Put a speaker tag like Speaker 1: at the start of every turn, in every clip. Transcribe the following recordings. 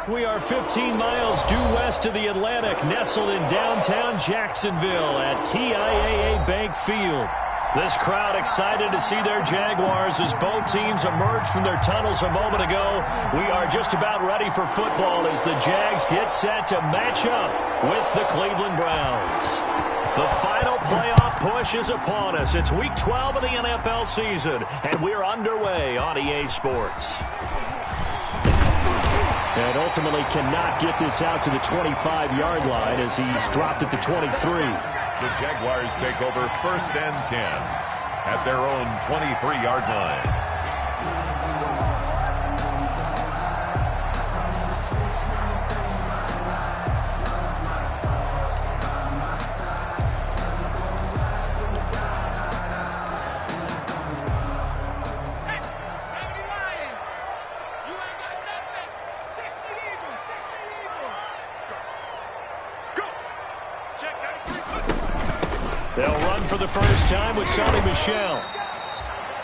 Speaker 1: We are 15 miles due west of the Atlantic, nestled in downtown Jacksonville at TIAA Bank Field. This crowd excited to see their Jaguars as both teams emerged from their tunnels a moment ago. We are just about ready for football as the Jags get set to match up with the Cleveland Browns. The final playoff push is upon us. It's Week 12 of the NFL season, and we're underway on EA Sports. And ultimately cannot get this out to the 25-yard line as he's dropped at the 23.
Speaker 2: The Jaguars take over 1st and 10 at their own 23-yard line.
Speaker 1: They'll run for the first time with Sonny Michel.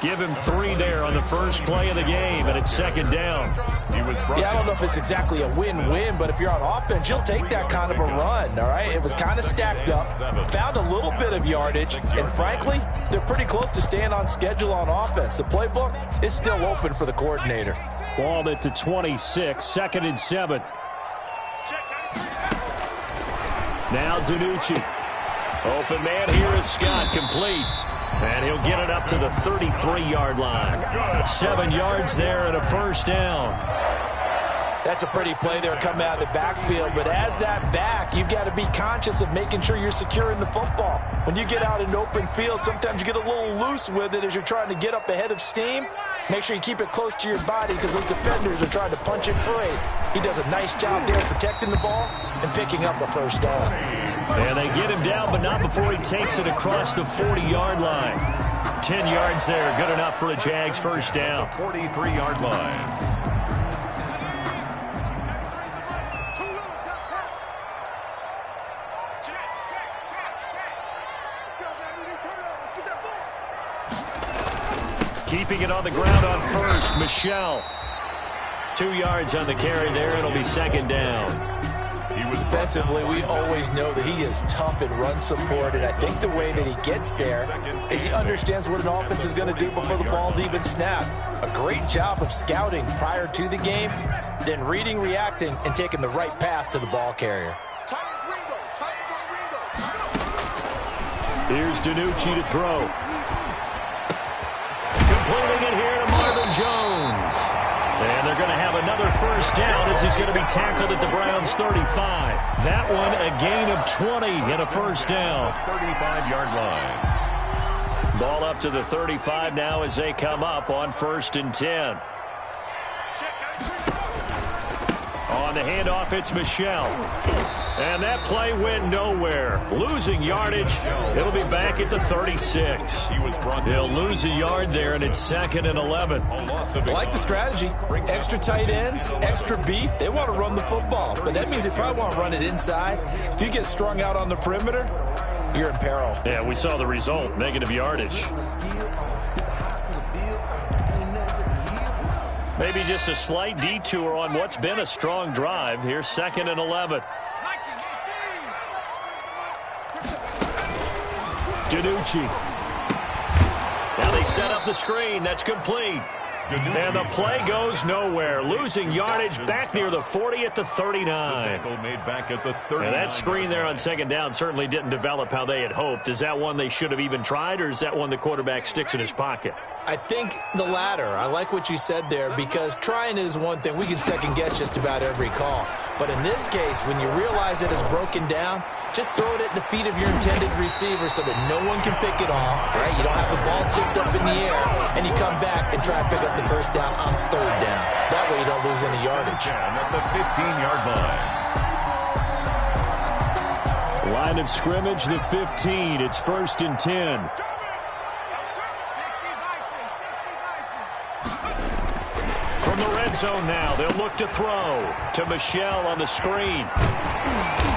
Speaker 1: Give him 3 there on the first play of the game, and it's 2nd down.
Speaker 3: I don't know if it's exactly a win-win, but if you're on offense, you'll take that kind of a run, all right? It was kind of stacked up, found a little bit of yardage, and frankly, they're pretty close to staying on schedule on offense. The playbook is still open for the coordinator.
Speaker 1: Balled at the 26, 2nd and 7. Now DiNucci. Open man here is Scott, complete. And he'll get it up to the 33-yard line. 7 yards there and a first down.
Speaker 3: That's a pretty play there coming out of the backfield. But as that back, you've got to be conscious of making sure you're securing the football. When you get out in open field, sometimes you get a little loose with it as you're trying to get up ahead of steam. Make sure you keep it close to your body because those defenders are trying to punch it free. He does a nice job there protecting the ball and picking up a first down.
Speaker 1: And they get him down, but not before he takes it across the 40-yard line. 10 yards there, good enough for a Jags first down.
Speaker 2: 43-yard line.
Speaker 1: Keeping it on the ground on first, Michel. 2 yards on the carry there. It'll be 2nd down.
Speaker 3: Defensively, we always know that he is tough in run support, and I think the way that he gets there is he understands what an offense is going to do before the ball's even snapped. A great job of scouting prior to the game, then reading, reacting, and taking the right path to the ball carrier.
Speaker 1: Here's DiNucci to throw. Completing it here to Marvin Jones. And they're going to have another first down as he's going to be tackled at the Browns' 35. That one a gain of 20 and a first down.
Speaker 2: 35-yard line.
Speaker 1: Ball up to the 35 now as they come up on 1st and 10. On the handoff, it's Michel. And that play went nowhere. Losing yardage. It'll be back at the 36. They'll lose a yard there, and it's 2nd and 11.
Speaker 3: I like the strategy. Extra tight ends, extra beef. They want to run the football, but that means they probably want to run it inside. If you get strung out on the perimeter, you're in peril.
Speaker 1: Yeah, we saw the result, negative yardage. Maybe just a slight detour on what's been a strong drive. Here's 2nd and 11. DiNucci. Now they set up the screen. That's complete. And the play goes nowhere. Losing yardage back near the 40 at the 39.
Speaker 2: The tackle made back at the 39.
Speaker 1: And that screen there on 2nd down certainly didn't develop how they had hoped. Is that one they should have even tried, or is that one the quarterback sticks in his pocket?
Speaker 3: I think the latter. I like what you said there because trying it is one thing. We can second-guess just about every call. But in this case, when you realize it is broken down, just throw it at the feet of your intended receiver so that no one can pick it off, right? You don't have the ball tipped up in the air, and you come back and try and pick up the first down on 3rd down. That way you don't lose any yardage.
Speaker 2: At the 15-yard line.
Speaker 1: Line of scrimmage, the 15. It's 1st and 10. zone now. They'll look to throw to Michel on the screen.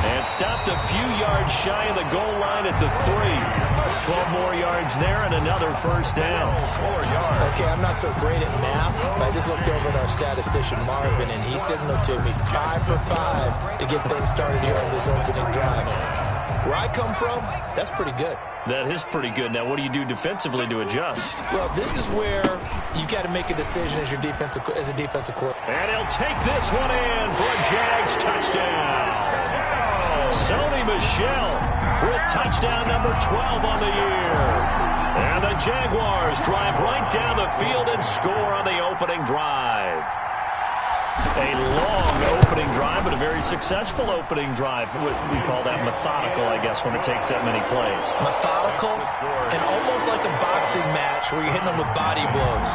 Speaker 1: And stopped a few yards shy of the goal line at the 3. 12 more yards there and another first down.
Speaker 3: Okay, I'm not so great at math, but I just looked over at our statistician, Marvin, and he signaled to me 5 for 5 to get things started here on this opening drive. Where I come from, that's pretty good.
Speaker 1: That is pretty good. Now, what do you do defensively to adjust?
Speaker 3: Well, this is where you got to make a decision as a defensive coordinator.
Speaker 1: And he'll take this one in for a Jags touchdown. Sony Michel with touchdown number 12 on the year. And the Jaguars drive right down the field and score on the opening drive. A long opening drive, but a very successful opening drive. We call that methodical, I guess, when it takes that many plays.
Speaker 3: Methodical and almost like a boxing match where you're hitting them with body blows.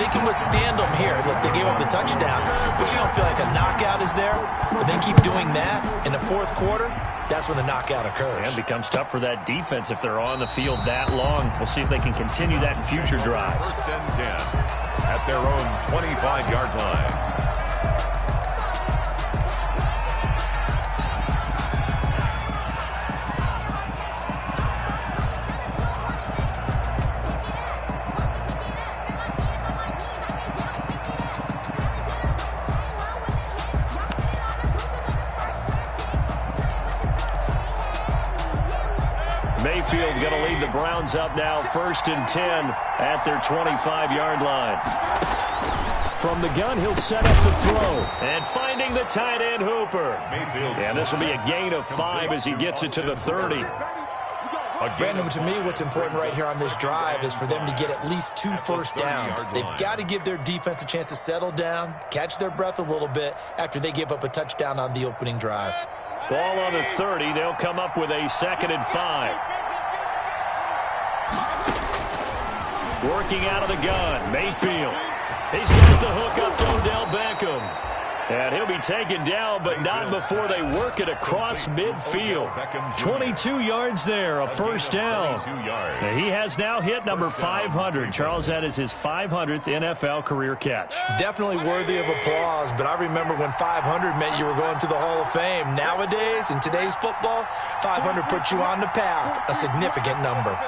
Speaker 3: They can withstand them here. Look, they gave up the touchdown, but you don't feel like a knockout is there. But they keep doing that in the fourth quarter. That's when the knockout occurs.
Speaker 1: And it becomes tough for that defense if they're on the field that long. We'll see if they can continue that in future drives.
Speaker 2: First and 10 at their own 25-yard line.
Speaker 1: Mayfield going to lead the Browns up now, first and 10 at their 25-yard line. From the gun, he'll set up to throw. And finding the tight end, Hooper. And this will be a gain of 5 as he gets it to the 30.
Speaker 3: Brandon, to me, what's important right here on this drive is for them to get at least 2 first downs. They've got to give their defense a chance to settle down, catch their breath a little bit after they give up a touchdown on the opening drive.
Speaker 1: Ball on the 30. They'll come up with a 2nd and 5. Working out of the gun, Mayfield. He's got the hook up to Odell Beckham. And he'll be taken down, but not before they work it across midfield. 22 yards there, a first down. He has now hit number 500. Charles, that is his 500th NFL career catch.
Speaker 3: Definitely worthy of applause, but I remember when 500 meant you were going to the Hall of Fame. Nowadays, in today's football, 500 puts you on the path, a significant number.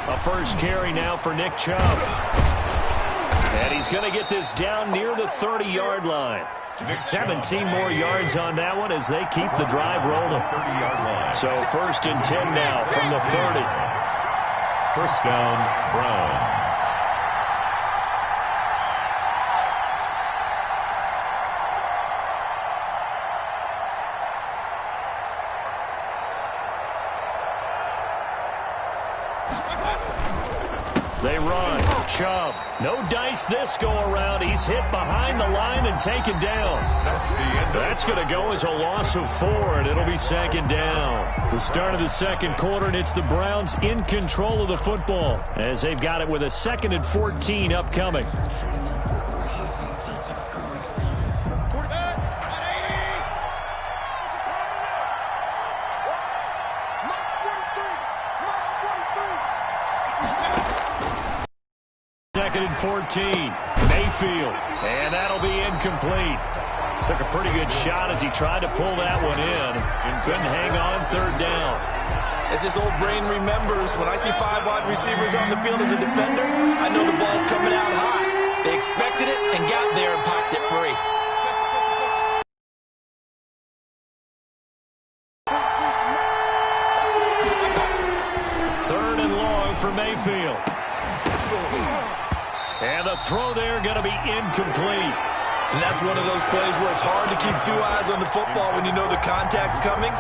Speaker 1: A first carry now for Nick Chubb. And he's going to get this down near the 30-yard line. 17 more yards on that one as they keep the drive rolling. So first and 10 now from the 30.
Speaker 2: First down, Browns.
Speaker 1: They run. Chubb. No dice this go-around. He's hit behind the line and taken down. That's going to go as a loss of 4, and it'll be 2nd down. The start of the second quarter, and it's the Browns in control of the football as they've got it with a 2nd and 14 upcoming. Second and 14. Mayfield. And that'll be incomplete. Took a pretty good shot as he tried to pull that one in and couldn't hang on 3rd down.
Speaker 3: As this old brain remembers, when I see 5 wide receivers on the field as a defender, I know the ball's coming out high. They expected it and got there and popped it free.
Speaker 1: Third and long for Mayfield. And the throw there going to be incomplete.
Speaker 3: And that's one of those plays where it's hard to keep 2 eyes on the football when you know the contact's coming,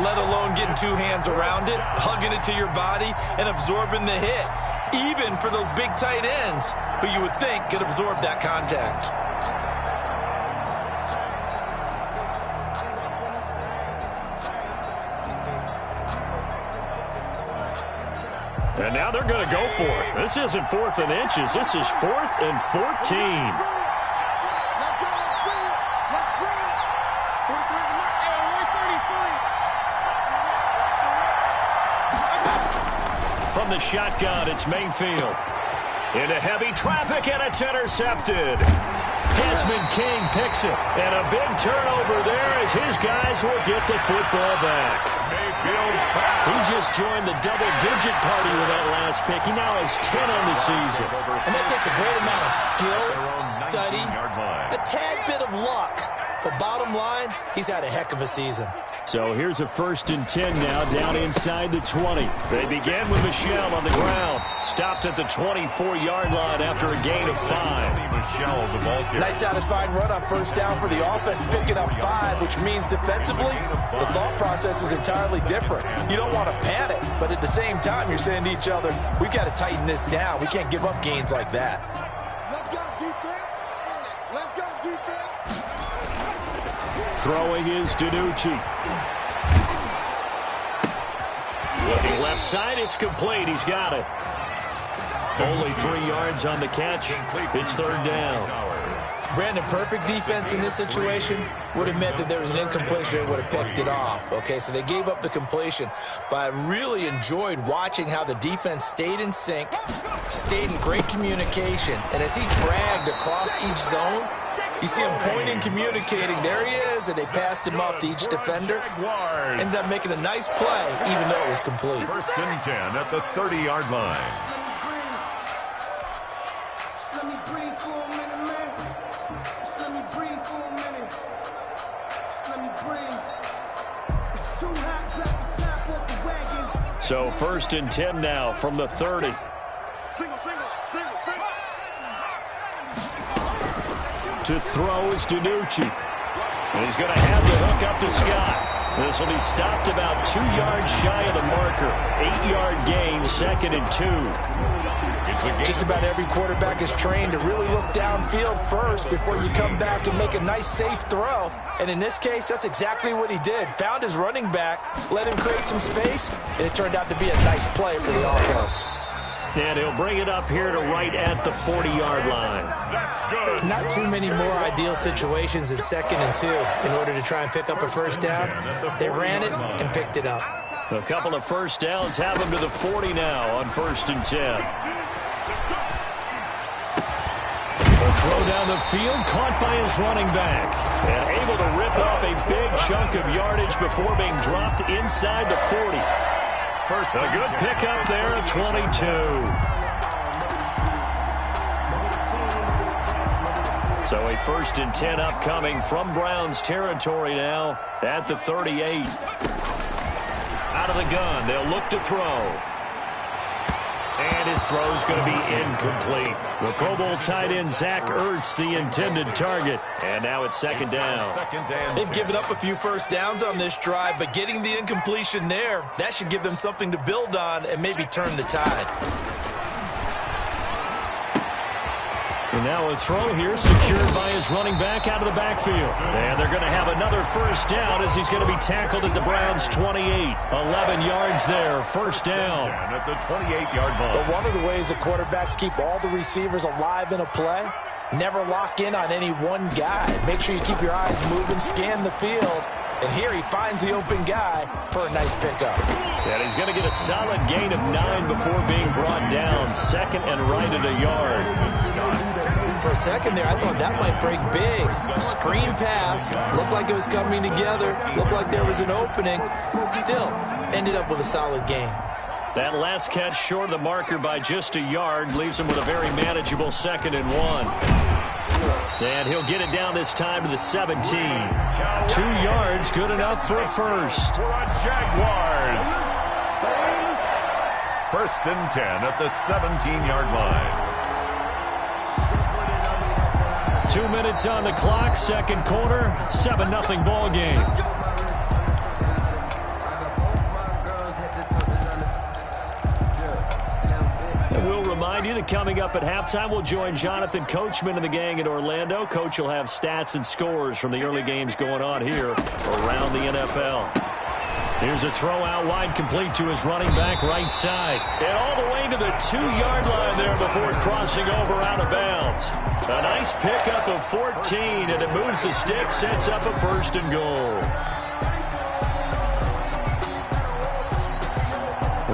Speaker 3: let alone getting 2 hands around it, hugging it to your body, and absorbing the hit, even for those big tight ends who you would think could absorb that contact.
Speaker 1: And now they're going to go for it. This isn't 4th and inches. This is 4th and 14. From the shotgun, it's Mayfield. Into heavy traffic, and it's intercepted. Desmond King picks it, and a big turnover there as his guys will get the football back. He just joined the double-digit party with that last pick. He now has 10 on the season.
Speaker 3: And that takes a great amount of skill, study, a tad bit of luck. But bottom line, he's had a heck of a season.
Speaker 1: So here's a 1st and 10 now, down inside the 20. They begin with Michel on the ground. Stopped at the 24-yard line after a gain of 5.
Speaker 3: Nice satisfying run on 1st down for the offense, picking up 5, which means defensively, the thought process is entirely different. You don't want to panic, but at the same time, you're saying to each other, we've got to tighten this down. We can't give up gains like that.
Speaker 4: Let's go defense. Let's go defense.
Speaker 1: Throwing is DiNucci. Looking left side, it's complete. He's got it. Only 3 yards on the catch. It's 3rd down.
Speaker 3: Brandon, perfect defense in this situation would have meant that there was an incompletion and would have picked it off. Okay, so they gave up the completion. But I really enjoyed watching how the defense stayed in sync, stayed in great communication. And as he dragged across each zone, you see him pointing, communicating. There he is, and they passed him off to each defender. Ended up making a nice play, even though it was complete.
Speaker 2: 1st and 10 at the 30-yard line.
Speaker 1: So 1st and 10 now from the 30. To throw is DiNucci. And he's going to have the hook up to Scott. This will be stopped about 2 yards shy of the marker. 8-yard gain, 2nd and 2.
Speaker 3: Just about every quarterback is trained to really look downfield first before you come back and make a nice, safe throw. And in this case, that's exactly what he did. Found his running back, let him create some space, and it turned out to be a nice play for the offense.
Speaker 1: And he'll bring it up here to right at the 40-yard line.
Speaker 2: That's good.
Speaker 3: Not too many more ideal situations in 2nd and 2 in order to try and pick up a 1st down. They ran it and picked it up.
Speaker 1: A couple of 1st downs have him to the 40 now on 1st and 10. A throw down the field, caught by his running back. And able to rip off a big chunk of yardage before being dropped inside the 40. A good pickup there at 22. So a 1st and 10 upcoming from Browns territory now at the 38. Out of the gun, they'll look to throw. And his throw is going to be incomplete. The Pro Bowl tight end Zach Ertz, the intended target. And now it's 2nd down.
Speaker 3: They've given up a few 1st downs on this drive, but getting the incompletion there, that should give them something to build on and maybe turn the tide.
Speaker 1: And now a throw here secured by his running back out of the backfield. And they're going to have another 1st down as he's going to be tackled at the Browns' 28. 11 yards there, 1st down.
Speaker 2: At the 28-yard line.
Speaker 3: But one of the ways the quarterbacks keep all the receivers alive in a play, never lock in on any one guy. Make sure you keep your eyes moving, scan the field. And here he finds the open guy for a nice pickup.
Speaker 1: And he's going to get a solid gain of 9 before being brought down. 2nd and right at a yard.
Speaker 3: For a second there, I thought that might break big. Screen pass. Looked like it was coming together. Looked like there was an opening. Still, ended up with a solid gain.
Speaker 1: That last catch short of the marker by just a yard leaves him with a very manageable 2nd and 1. And he'll get it down this time to the 17. 2 yards, good enough for a 1st.
Speaker 2: For a Jaguars. 1st and 10 at the 17-yard line.
Speaker 1: 2 minutes on the clock, 2nd quarter, 7-0 ball game. We'll remind you that coming up at halftime, we'll join Jonathan Coachman and the gang in Orlando. Coach will have stats and scores from the early games going on here around the NFL. Here's a throw out wide, complete to his running back right side. And all the way to the 2-yard line there before crossing over out of bounds. A nice pickup of 14, and it moves the stick, sets up a 1st and goal.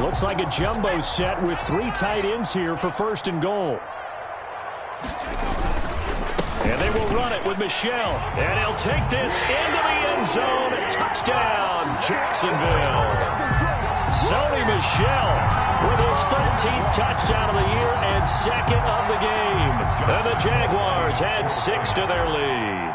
Speaker 1: Looks like a jumbo set with 3 tight ends here for 1st and goal. And they will run it with Michel. And he'll take this into the end zone. Touchdown, Jacksonville. Sony Michel with his 13th touchdown of the year and second of the game. And the Jaguars add 6 to their lead.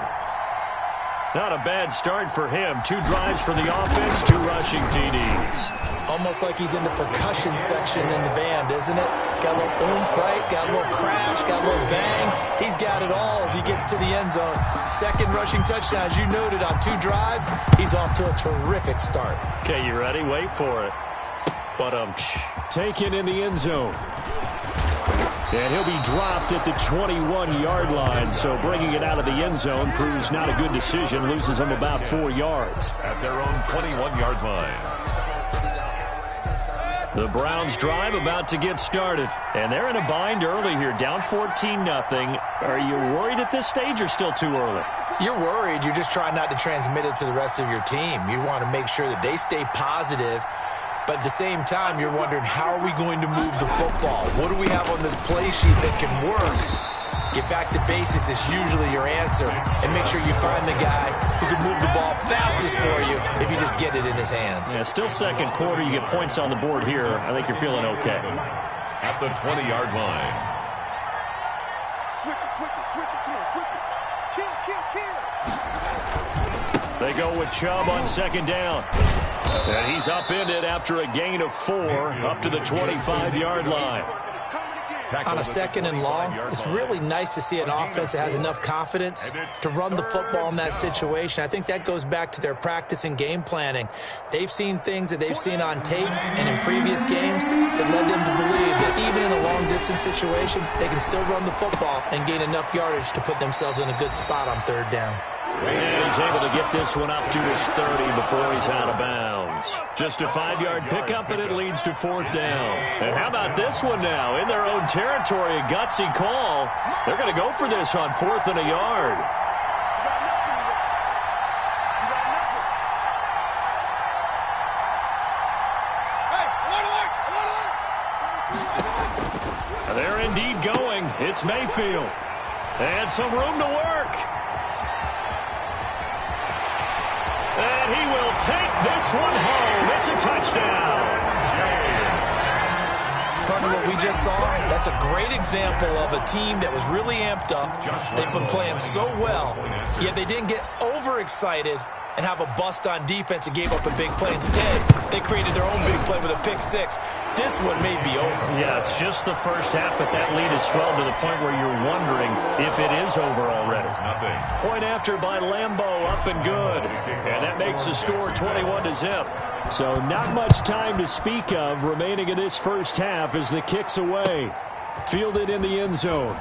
Speaker 1: Not a bad start for him. 2 drives for the offense, 2 rushing TDs.
Speaker 3: Almost like he's in the percussion section in the band, isn't it? Got a little oomph, right? Got a little crash, got a little bang. He's got it all as he gets to the end zone. Second rushing touchdown, as you noted, on 2 drives. He's off to a terrific start.
Speaker 1: Okay, you ready? Wait for it. But taken in the end zone. And he'll be dropped at the 21-yard line, so bringing it out of the end zone proves not a good decision, loses him about 4 yards.
Speaker 2: At their own 21-yard line.
Speaker 1: The Browns drive about to get started, and they're in a bind early here, down 14-0. Are you worried at this stage or still too early?
Speaker 3: You're worried. You're just trying not to transmit it to the rest of your team. You want to make sure that they stay positive. But at the same time, you're wondering, how are we going to move the football? What do we have on this play sheet that can work? Get back to basics is usually your answer. And make sure you find the guy who can move the ball fastest for you if you just get it in his hands.
Speaker 1: Yeah, still second quarter. You get points on the board here. I think you're feeling okay.
Speaker 2: At the 20-yard line.
Speaker 4: Switch it. Come on, switch it. Kill.
Speaker 1: They go with Chubb on second down. And he's upended after a gain of 4 up to the 25-yard line.
Speaker 3: On a second and long, it's really nice to see an offense that has enough confidence to run the football in that situation. I think that goes back to their practice and game planning. They've seen things that they've seen on tape and in previous games that led them to believe that even in a long-distance situation, they can still run the football and gain enough yardage to put themselves in a good spot on third down.
Speaker 1: And he's able to get this one up to his 30 before he's out of bounds. Just a 5-yard pickup, and it leads to 4th down. And how about this one now? In their own territory, a gutsy call. They're going to go for this on 4th and a yard. They're indeed going. It's Mayfield. And some room to work. And he will take this one home. It's a touchdown.
Speaker 3: Partner, what we just saw, that's a great example of a team that was really amped up. They've been playing so well, yet they didn't get overexcited and have a bust on defense and gave up a big play. Instead, they created their own big play with a pick 6. This one may be over.
Speaker 1: Yeah, it's just the first half, but that lead has swelled to the point where you're wondering if it is over already. Point after by Lambeau, up and good. And that makes the score 21-0. So not much time to speak of remaining in this first half as the kick's away. Fielded in the end zone.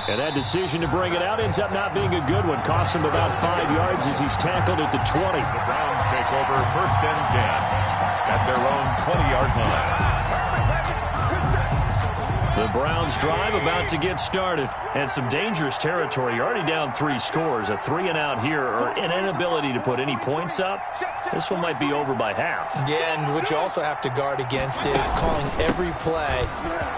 Speaker 1: And that decision to bring it out ends up not being a good one. Costs him about 5 yards as he's tackled at the 20.
Speaker 2: The Browns take over 1st and 10 at their own 20-yard line.
Speaker 1: The Browns drive about to get started. And some dangerous territory. You're already down 3 scores. A 3-and-out here, or an inability to put any points up. This one might be over by half.
Speaker 3: Yeah, and what you also have to guard against is calling every play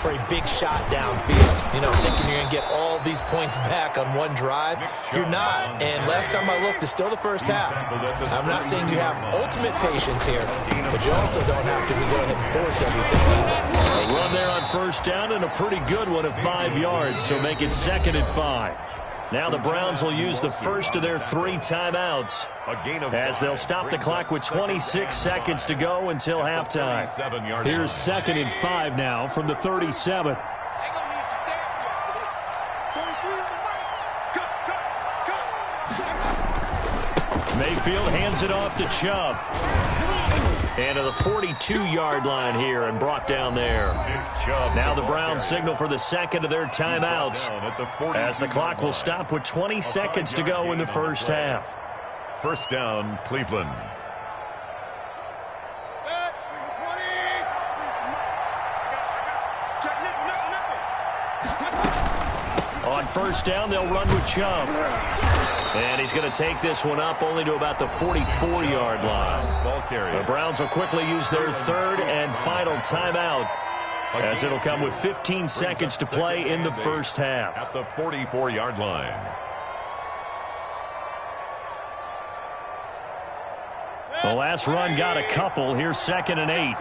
Speaker 3: for a big shot downfield. You know, thinking you're going to get all these points back on one drive. You're not. And last time I looked, it's still the first half. I'm not saying you have ultimate patience here, but you also don't have to go ahead and force everything.
Speaker 1: A run there on 1st down and a pretty good one of 5 yards, so make it 2nd and 5. Now the Browns will use the first of their 3 timeouts as they'll stop the clock with 26 seconds to go until halftime. Here's 2nd and 5 now from the 37. Mayfield hands it off to Chubb. And to the 42-yard line here and brought down there. Now the Browns signal for the 2nd of their timeouts as the clock will stop with 20 seconds to go in the first half.
Speaker 2: 1st down, Cleveland.
Speaker 1: On 1st down, they'll run with Chubb. And he's going to take this one up only to about the 44-yard line. The Browns will quickly use their 3rd and final timeout as it'll come with 15 seconds to play in the first half.
Speaker 2: At the 44-yard line.
Speaker 1: The last run got a couple. Here's 2nd and 8.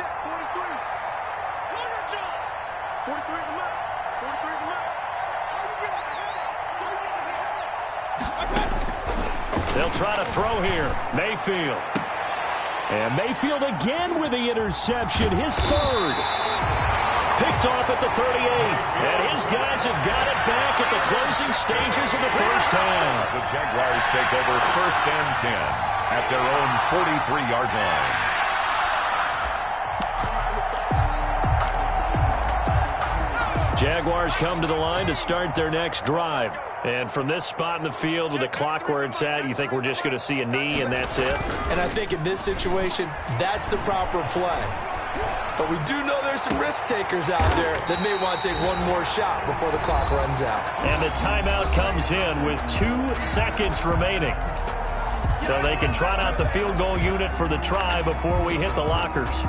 Speaker 1: They'll try to throw here. Mayfield. And Mayfield again with the interception. His 3rd. Picked off at the 38. And his guys have got it back at the closing stages of the first half.
Speaker 2: The Jaguars take over 1st and 10 at their own 43-yard line.
Speaker 1: Jaguars come to the line to start their next drive. And from this spot in the field with the clock where it's at, you think we're just going to see a knee and that's it?
Speaker 3: And I think in this situation, that's the proper play. But we do know there's some risk takers out there that may want to take one more shot before the clock runs out.
Speaker 1: And the timeout comes in with 2 seconds remaining. So they can trot out the field goal unit for the try before we hit the lockers.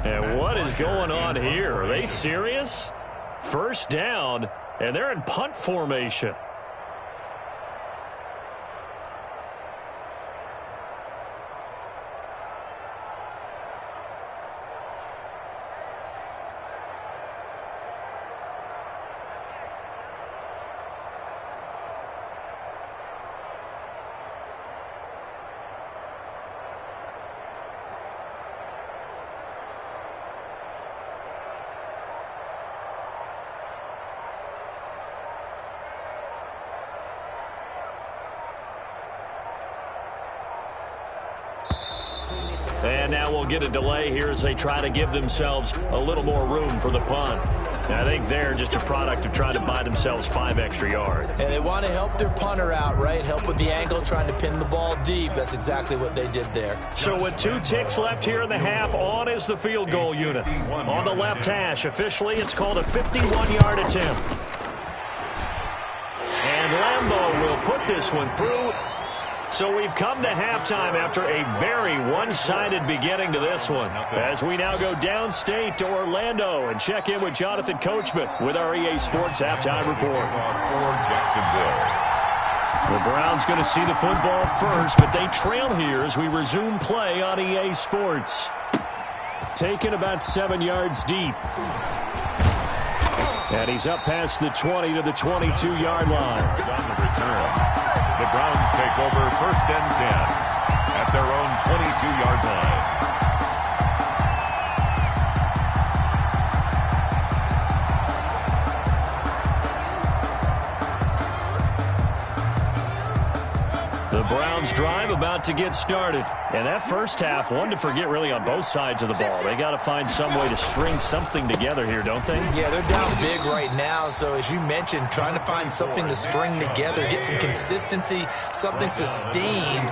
Speaker 1: And what is going on here? Are they serious? First down, and they're in punt formation. And now we'll get a delay here as they try to give themselves a little more room for the punt. And I think they're just a product of trying to buy themselves 5 extra yards.
Speaker 3: And they want to help their punter out, right? Help with the angle, trying to pin the ball deep. That's exactly what they did there.
Speaker 1: So with 2 ticks left here in the half, on is the field goal unit. On the left hash, officially, it's called a 51-yard attempt. And Lambeau will put this one through. So we've come to halftime after a very one-sided beginning to this one. As we now go downstate to Orlando and check in with Jonathan Coachman with our EA Sports Halftime Report.
Speaker 2: For Jacksonville.
Speaker 1: The Browns going to see the football first, but they trail here as we resume play on EA Sports. Taken about 7 yards deep. And he's up past the 20 to the 22-yard line.
Speaker 2: On the return. The Browns take over 1st and 10 at their own 22-yard line.
Speaker 1: The Browns drive about to get started. And that first half, one to forget really on both sides of the ball. They got to find some way to string something together here, don't they?
Speaker 3: Yeah, they're down big right now. So as you mentioned, trying to find something to string together, get some consistency, something sustained,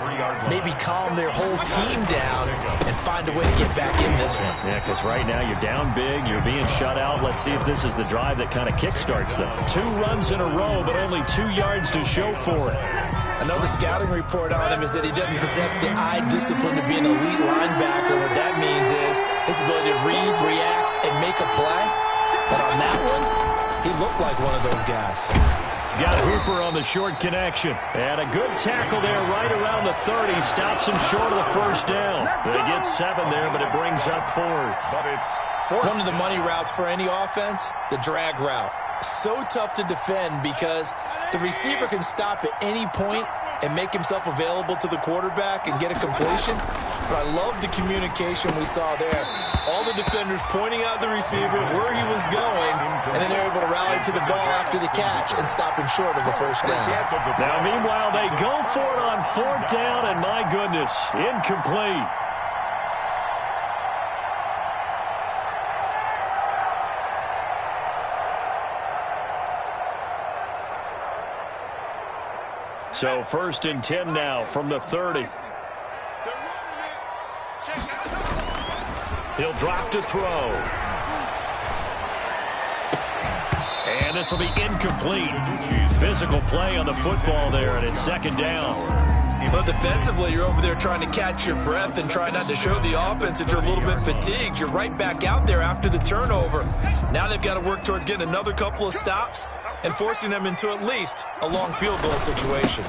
Speaker 3: maybe calm their whole team down and find a way to get back in this one.
Speaker 1: Yeah, because right now you're down big, you're being shut out. Let's see if this is the drive that kind of kickstarts them. 2 runs in a row, but only 2 yards to show for it.
Speaker 3: Another scouting report on him is that he doesn't possess the eye discipline to be an elite linebacker. What that means is his ability to read, react, and make a play. But on that one, he looked like one of those guys.
Speaker 1: He's got Hooper on the short connection. And a good tackle there right around the 30. Stops him short of the first down. They get 7 there, but it brings up 4th.
Speaker 2: But it's
Speaker 3: one of the money routes for any offense, the drag route. So tough to defend because the receiver can stop at any point and make himself available to the quarterback and get a completion. But I love the communication we saw there. All the defenders pointing out the receiver, where he was going, and then they're able to rally to the ball after the catch and stop him short of the first down.
Speaker 1: Now, meanwhile, they go for it on 4th down, and my goodness, incomplete. So 1st and 10 now from the 30. He'll drop to throw. And this will be incomplete. Physical play on the football there, and it's second down.
Speaker 3: Well, defensively, you're over there trying to catch your breath and try not to show the offense that you're a little bit fatigued. You're right back out there after the turnover. Now they've got to work towards getting another couple of stops and forcing them into at least a long field goal situation.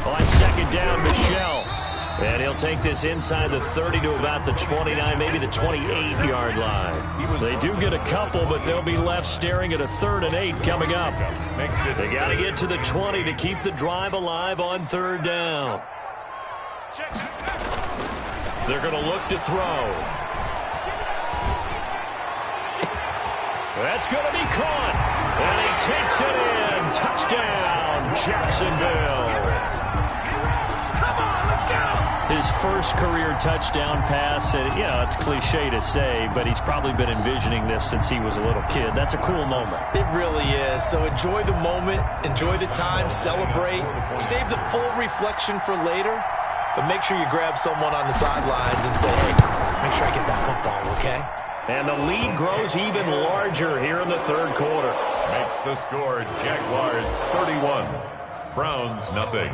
Speaker 1: On second down, Michel. And he'll take this inside the 30 to about the 29, maybe the 28-yard line. They do get a couple, but they'll be left staring at a 3rd and 8 coming up. They got to get to the 20 to keep the drive alive on 3rd down. They're going to look to throw. That's going to be caught. And he takes it in. Touchdown, Jacksonville. His first career touchdown pass, and it's cliche to say, but he's probably been envisioning this since he was a little kid. That's a cool moment.
Speaker 3: It really is. So enjoy the moment, enjoy the time, celebrate, save the full reflection for later, but make sure you grab someone on the sidelines and say, hey, make sure I get that football, okay?
Speaker 1: And the lead grows even larger here in the 3rd quarter.
Speaker 2: Makes the score Jaguars 31, Browns nothing.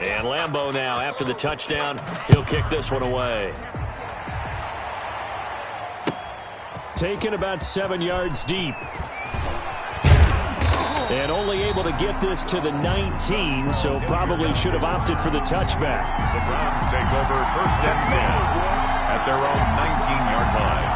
Speaker 1: And Lambeau now, after the touchdown, he'll kick this one away. Taken about 7 yards deep. And only able to get this to the 19, so probably should have opted for the touchback.
Speaker 2: The Browns take over 1st and 10 at their own 19-yard line.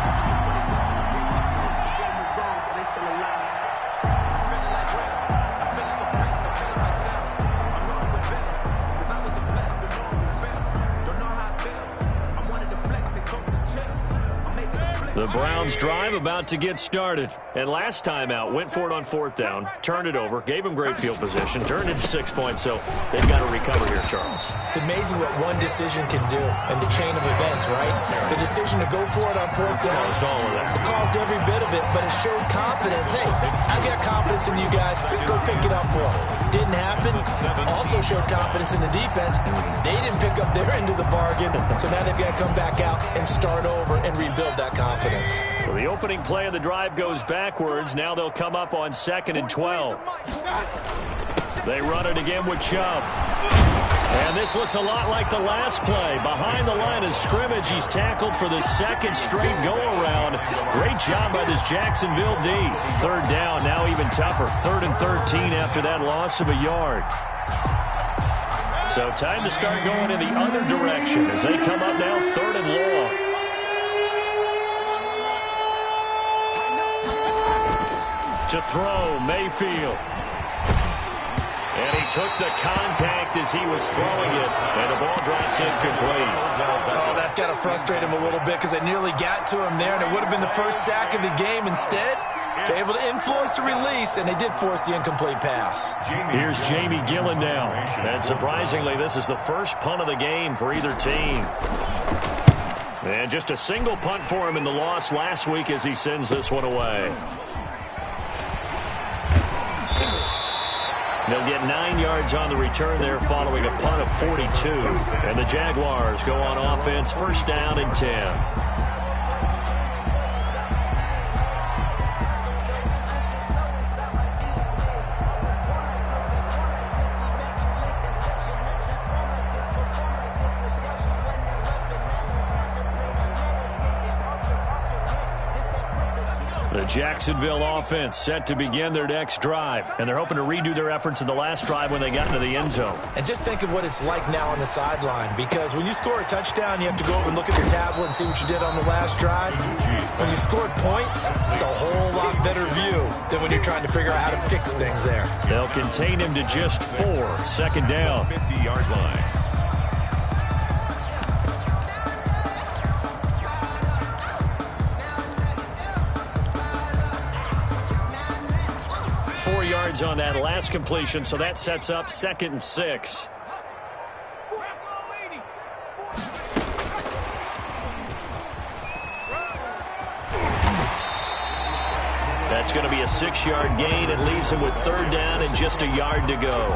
Speaker 1: The Browns drive about to get started. And last time out, went for it on 4th down, turned it over, gave him great field position, turned it to 6 points, so they've got to recover here, Charles.
Speaker 3: It's amazing what one decision can do in the chain of events, right? The decision to go for it on 4th down.
Speaker 1: Caused all of that.
Speaker 3: It caused every bit of it, but it showed confidence. Hey, I've got confidence in you guys. Go pick it up for them. Didn't happen. Also showed confidence in the defense. They didn't pick up their end of the bargain, so now they've got to come back out and start over and rebuild that confidence.
Speaker 1: So the opening play of the drive goes backwards. Now they'll come up on 2nd and 12. They run it again with Chubb. And this looks a lot like the last play. Behind the line of scrimmage, he's tackled for the 2nd straight go-around. Great job by this Jacksonville D. 3rd down, now even tougher. 3rd and 13 after that loss of a yard. So time to start going in the other direction as they come up now 3rd and long. To throw, Mayfield. And he took the contact as he was throwing it, and the ball drops incomplete.
Speaker 3: Oh, that's got to frustrate him a little bit because they nearly got to him there, and it would have been the first sack of the game. Instead, they're able to influence the release, and they did force the incomplete pass.
Speaker 1: Here's Jamie Gillen now. And surprisingly, this is the first punt of the game for either team. And just a single punt for him in the loss last week as he sends this one away. They'll get 9 yards on the return there following a punt of 42. And the Jaguars go on offense, 1st down and 10. The Jacksonville offense set to begin their next drive, and they're hoping to redo their efforts in the last drive when they got into the end zone.
Speaker 3: And just think of what it's like now on the sideline, because when you score a touchdown, you have to go over and look at the tablet and see what you did on the last drive. When you scored points, it's a whole lot better view than when you're trying to figure out how to fix things there.
Speaker 1: They'll contain him to just 4, 2nd down.
Speaker 2: 50-yard line.
Speaker 1: Yards on that last completion, so that sets up 2nd and 6. That's going to be a 6-yard gain. It leaves him with 3rd down and just a yard to go.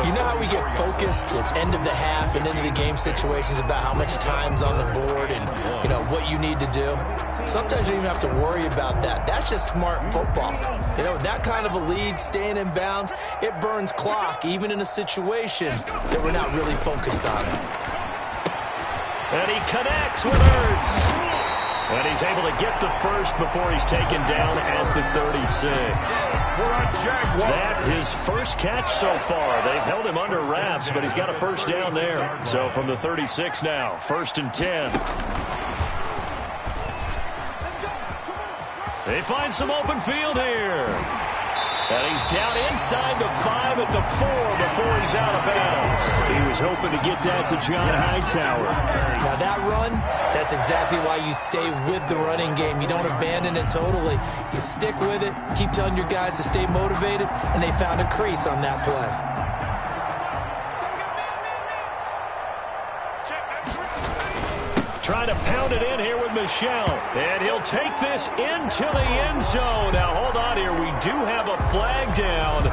Speaker 3: You know how we get focused at end of the half and into the game situations about how much time's on the board and, you know, what you need to do? Sometimes you don't even have to worry about that. That's just smart football. You know, that kind of a lead, staying in bounds, it burns clock, even in a situation that we're not really focused on it.
Speaker 1: And he connects with Ertz. And he's able to get the first before he's taken down at the 36. That his first catch so far. They've held him under wraps, but he's got a first down there. So from the 36 now, 1st and 10. They find some open field here. And he's down inside the 5 at the 4 before he's out of bounds. He was hoping to get that to John Hightower.
Speaker 3: Now that run, that's exactly why you stay with the running game. You don't abandon it totally. You stick with it, keep telling your guys to stay motivated, and they found a crease on that play.
Speaker 1: Trying to pound it in here with Michel. And he'll take this into the end zone. Now, hold on here. We do have a flag down.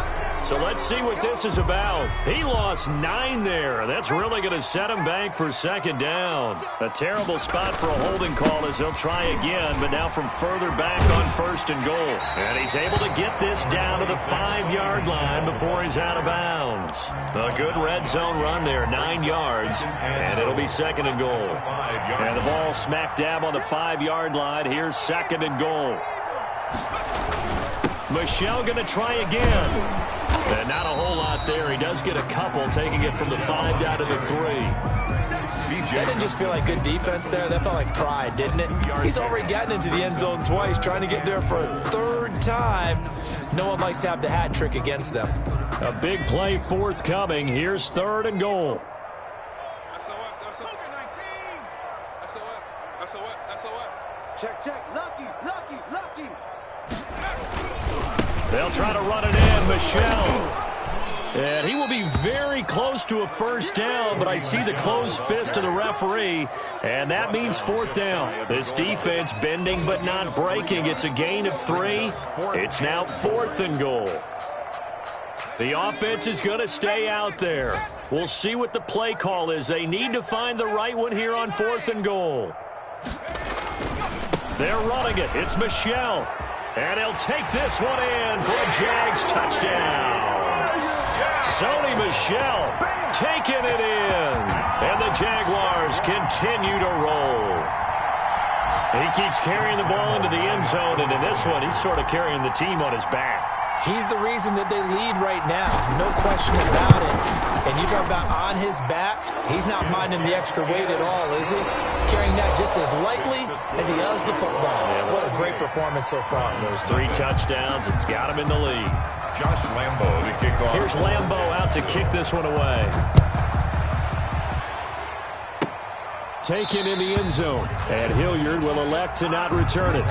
Speaker 1: So let's see what this is about. He lost 9 there. That's really going to set him back for 2nd down. A terrible spot for a holding call as they'll try again, but now from further back on 1st and goal. And he's able to get this down to the 5-yard line before he's out of bounds. A good red zone run there, 9 yards, and it'll be 2nd and goal. And the ball smack dab on the 5-yard line. Here's 2nd and goal. Michel going to try again. And not a whole lot there. He does get a couple, taking it from the 5 down to the 3.
Speaker 3: That didn't just feel like good defense there. That felt like pride, didn't it? He's already gotten into the end zone twice, trying to get there for a 3rd time. No one likes to have the hat trick against them.
Speaker 1: A big play forthcoming. Here's 3rd and goal.
Speaker 4: Check. Lucky.
Speaker 1: They'll try to run it in. Michel. And he will be very close to a first down, but I see the closed fist of the referee, and that means 4th down. This defense bending but not breaking. It's a gain of 3. It's now 4th and goal. The offense is going to stay out there. We'll see what the play call is. They need to find the right one here on 4th and goal. They're running it. It's Michel. And he'll take this one in for a Jags touchdown. Sony Michel taking it in. And the Jaguars continue to roll. He keeps carrying the ball into the end zone, and in this one, he's sort of carrying the team on his back.
Speaker 3: He's the reason that they lead right now. No question about it. And you talk about on his back, he's not minding the extra weight at all, is he? Carrying that just as lightly as he does the football. What a great performance so far.
Speaker 1: Those 3 touchdowns, it's got him in the lead.
Speaker 2: Josh Lambo to kick off.
Speaker 1: Here's Lambo out to kick this one away. Taken in the end zone. And Hilliard will elect to not return it.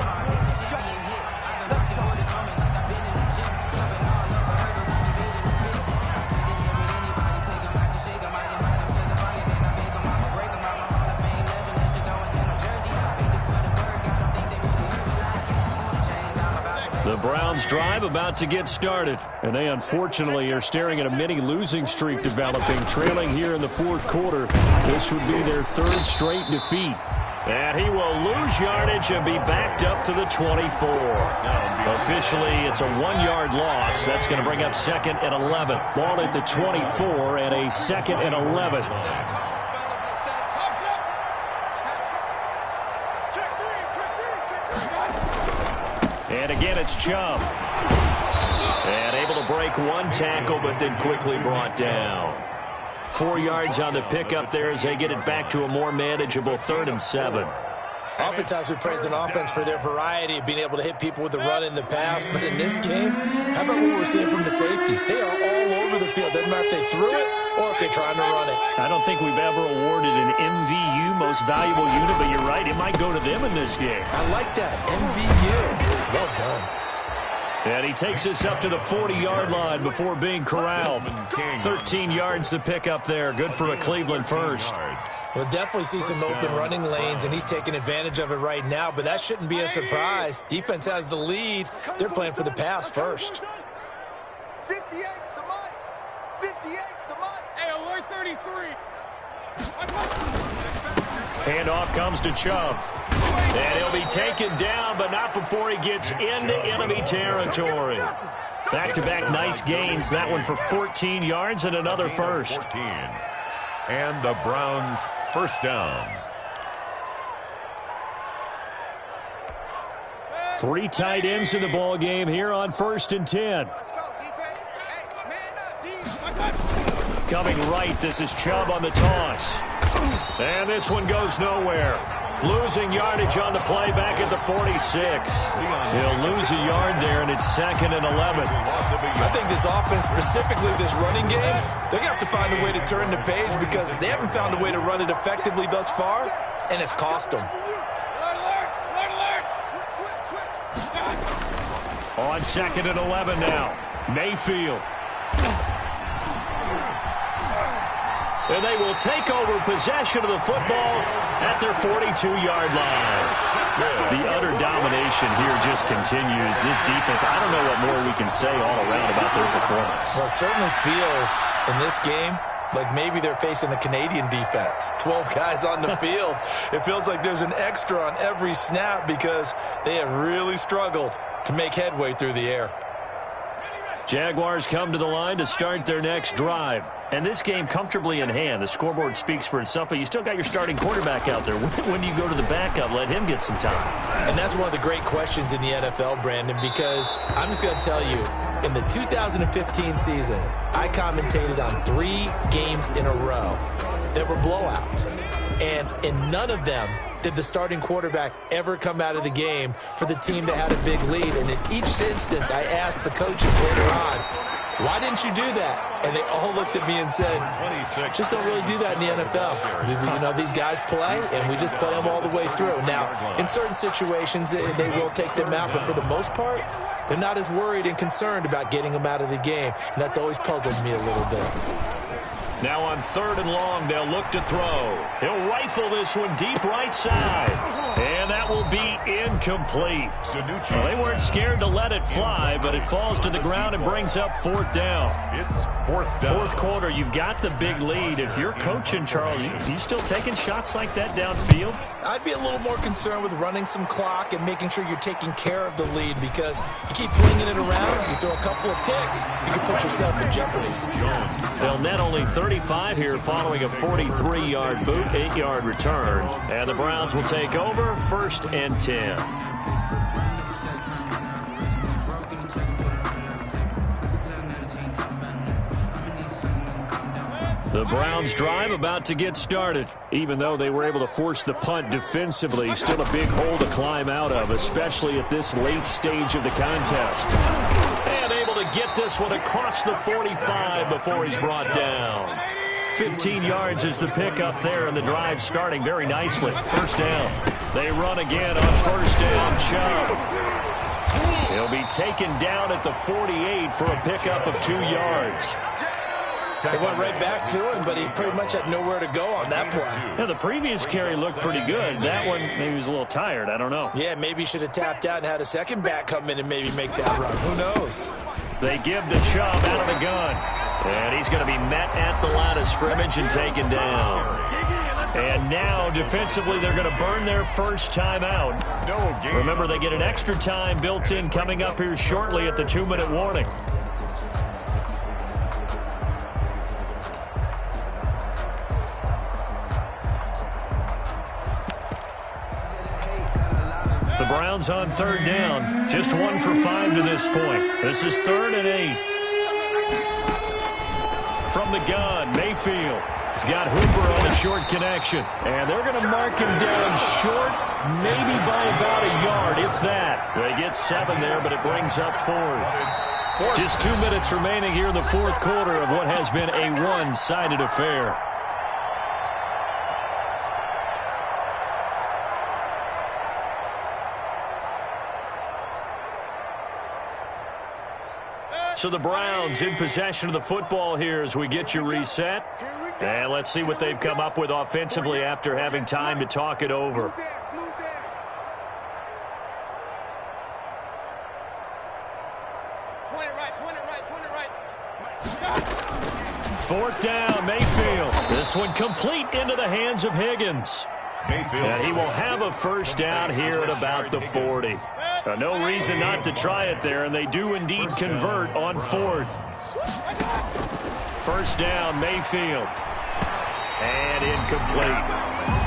Speaker 1: The Browns drive about to get started, and they unfortunately are staring at a mini losing streak developing, trailing here in the 4th quarter. This would be their 3rd straight defeat. And he will lose yardage and be backed up to the 24. Officially, it's a 1-yard loss. That's going to bring up 2nd and 11. Ball at the 24 and a 2nd and 11. And again, it's Chubb. And able to break 1 tackle, but then quickly brought down. 4 yards on the pickup there as they get it back to a more manageable 3rd and 7.
Speaker 3: Oftentimes we praise an offense for their variety of being able to hit people with the run in the pass. But in this game, how about what we're seeing from the safeties? They are all over the field. Doesn't matter if they threw it or if they're trying to run it.
Speaker 1: I don't think we've ever awarded an MVU, most valuable unit, but you're right, it might go to them in this game.
Speaker 3: I like that, MVU. Well done.
Speaker 1: And he takes us up to the 40-yard line before being corralled. 13 yards to pick up there. Good for a Cleveland first.
Speaker 3: We'll definitely see some open running lanes, and he's taking advantage of it right now, but that shouldn't be a surprise. Defense has the lead. They're playing for the pass first.
Speaker 4: 58's the mic. 58's the mic. Hey, alert 33.
Speaker 1: Handoff comes to Chubb. And he'll be taken down, but not before he gets into enemy territory. Back-to-back nice gains. That one for 14 yards and another first.
Speaker 2: 14. And the Browns first down.
Speaker 1: 3 tight ends in the ball game here on 1st and 10.
Speaker 4: Let's go, defense. Hey, man up, D.
Speaker 1: Coming right, this is Chubb on the toss. And this one goes nowhere. Losing yardage on the play back at the 46. He'll lose a yard there, and it's 2nd and 11.
Speaker 3: I think this offense, specifically this running game, they're going to have to find a way to turn the page because they haven't found a way to run it effectively thus far, and it's cost them.
Speaker 1: On 2nd and 11 now. Mayfield. And they will take over possession of the football at their 42-yard line. The utter domination here just continues. This defense, I don't know what more we can say all around about their performance.
Speaker 3: Well, it certainly feels in this game like maybe they're facing a Canadian defense. 12 guys on the field. It feels like there's an extra on every snap because they have really struggled to make headway through the air.
Speaker 1: Jaguars come to the line to start their next drive. And this game comfortably in hand. The scoreboard speaks for itself, but you still got your starting quarterback out there. When do you go to the backup? Let him get some time.
Speaker 3: And that's one of the great questions in the NFL, Brandon, because I'm just going to tell you, in the 2015 season, I commentated on 3 games in a row that were blowouts. And in none of them did the starting quarterback ever come out of the game for the team that had a big lead. And in each instance, I asked the coaches later on, why didn't you do that? And they all looked at me and said, just don't really do that in the NFL. You know, these guys play, and we just play them all the way through. Now, in certain situations, they will take them out, but for the most part, they're not as worried and concerned about getting them out of the game. And that's always puzzled me a little bit.
Speaker 1: Now on 3rd and long, they'll look to throw. He'll rifle this one deep right side. And that will be incomplete. Well, they weren't scared to let it fly, but it falls to the ground and brings up 4th down.
Speaker 2: It's 4th down.
Speaker 1: 4th quarter, you've got the big lead. If you're coaching, Charles, you still taking shots like that downfield?
Speaker 3: I'd be a little more concerned with running some clock and making sure you're taking care of the lead because you keep flinging it around, you throw a couple of picks, you can put yourself in jeopardy.
Speaker 1: They'll net only 35 here following a 43-yard boot, 8-yard return. And the Browns will take over 1st and 10. The Browns drive about to get started. Even though they were able to force the punt defensively, still a big hole to climb out of, especially at this late stage of the contest. And able to get this one across the 45 before he's brought down. 15 yards is the pickup there, and the drive starting very nicely. 1st down. They run again on 1st down. Chubb. He'll be taken down at the 48 for a pickup of 2 yards.
Speaker 3: They went right back to him, but he pretty much had nowhere to go on that play.
Speaker 1: Yeah, the previous carry looked pretty good. That one, maybe he was a little tired. I don't know.
Speaker 3: Yeah, maybe he should have tapped out and had a second back come in and maybe make that run. Who knows?
Speaker 1: They give the Chubb out of the gun. And he's going to be met at the line of scrimmage and taken down. And now, defensively, they're going to burn their first time out. Remember, they get an extra time built in coming up here shortly at the 2-minute warning. The Browns on 3rd down. Just 1 for 5 to this point. This is 3rd and 8. From the gun, Mayfield. He's got Hooper on the short connection. And they're going to mark him down short, maybe by about a yard, if that. They get 7 there, but it brings up 4th. Just 2 minutes remaining here in the 4th quarter of what has been a one-sided affair. So the Browns in possession of the football here as we get you reset. And let's see what they've come up with offensively after having time to talk it over. Fourth down, Mayfield. This one complete into the hands of Higgins. And he will have a first down here at about the 40. No reason not to try it there, and they do indeed convert on fourth. First down, Mayfield. And incomplete.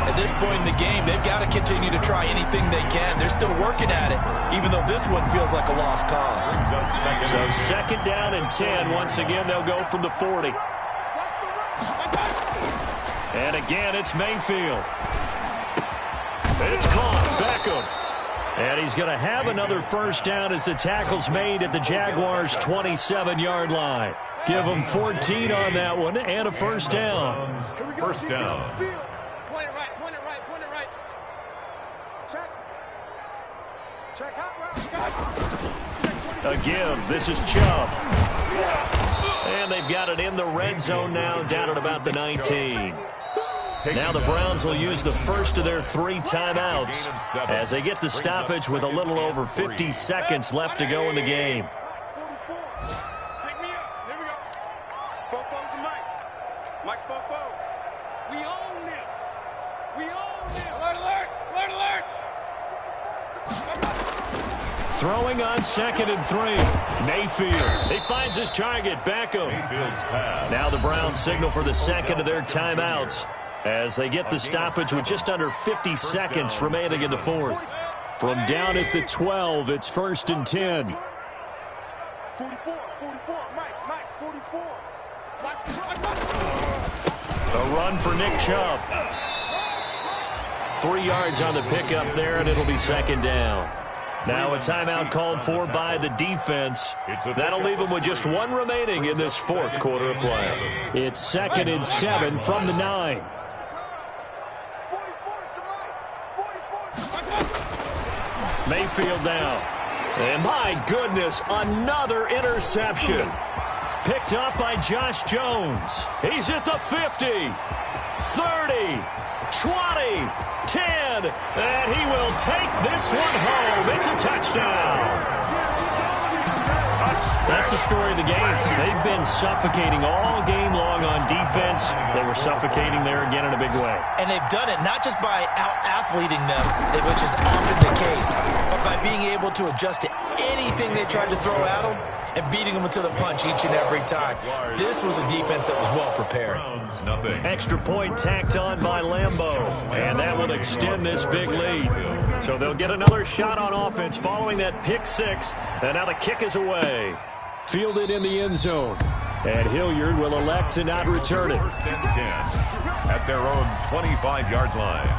Speaker 3: At this point in the game, they've got to continue to try anything they can. They're still working at it, even though this one feels like a lost cause.
Speaker 1: So second down and 10. Once again, they'll go from the 40. And again, it's Mayfield. It's caught. Beckham. And he's going to have another first down as the tackle's made at the Jaguars' 27-yard line. Give them 14 on that one and a first down.
Speaker 2: First down.
Speaker 4: Point it right. Check hot route.
Speaker 1: A give. This is Chubb. And they've got it in the red zone now, down at about the 19. Now the Browns will use the first of their 3 timeouts as they get the stoppage with a little over 50 seconds left to go in the game.
Speaker 4: Take me up. Here we go. Bobo's the mic. Mike's Bobo. We own them. Alert.
Speaker 1: Throwing on second and 3. Mayfield. He finds his target. Beckham. Now the Browns signal for the second of their timeouts as they get the stoppage with just under 50 seconds remaining in the fourth. From down at the 12, it's first and 10.
Speaker 4: 44, Mike, 44.
Speaker 1: A run for Nick Chubb. 3 yards on the pickup there, and it'll be second down. Now a timeout called for by the defense. That'll leave them with just 1 remaining in this fourth quarter of play. It's second and 7 from the 9. Mayfield now. And my goodness, another interception. Picked up by Josh Jones. He's at the 50, 30, 20, 10, and he will take this one home. It's a touchdown. That's the story of the game. They've been suffocating all game long on defense. They were suffocating there again in a big way.
Speaker 3: And they've done it not just by out-athleting them, which is often the case, but by being able to adjust to anything they tried to throw at them and beating them to the punch each and every time. This was a defense that was well prepared.
Speaker 1: Extra point tacked on by Lambeau, and that will extend this big lead. So they'll get another shot on offense following that pick 6, and now the kick is away. Fielded in the end zone, and Hilliard will elect to not return it.
Speaker 2: First and 10 at their own 25-yard line.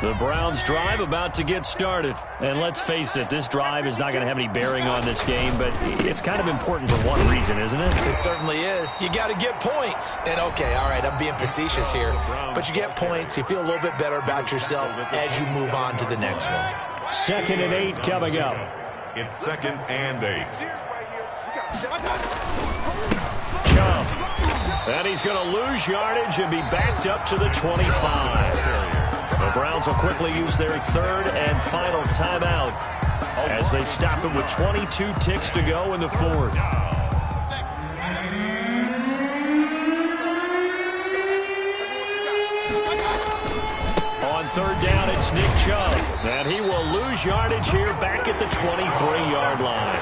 Speaker 1: The Browns drive about to get started. And let's face it, this drive is not going to have any bearing on this game, but it's kind of important for one reason, isn't it?
Speaker 3: It certainly is. You got to get points. And okay, all right, I'm being facetious here, but you get points. You feel a little bit better about yourself as you move on to the next one.
Speaker 1: Second and 8 coming up.
Speaker 2: It's second and 8.
Speaker 1: Chubb. And he's going to lose yardage and be backed up to the 25. The Browns will quickly use their third and final timeout as they stop it with 22 ticks to go in the fourth. On third down, it's Nick Chubb, and he will lose yardage here back at the 23-yard line.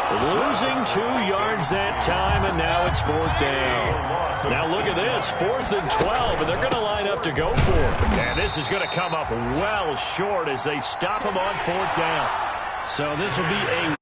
Speaker 1: Losing 2 yards that time, and now it's fourth down. Now look at this, 4th and 12, and they're going to line up to go for it. And this is going to come up well short as they stop him on 4th down. So this will be a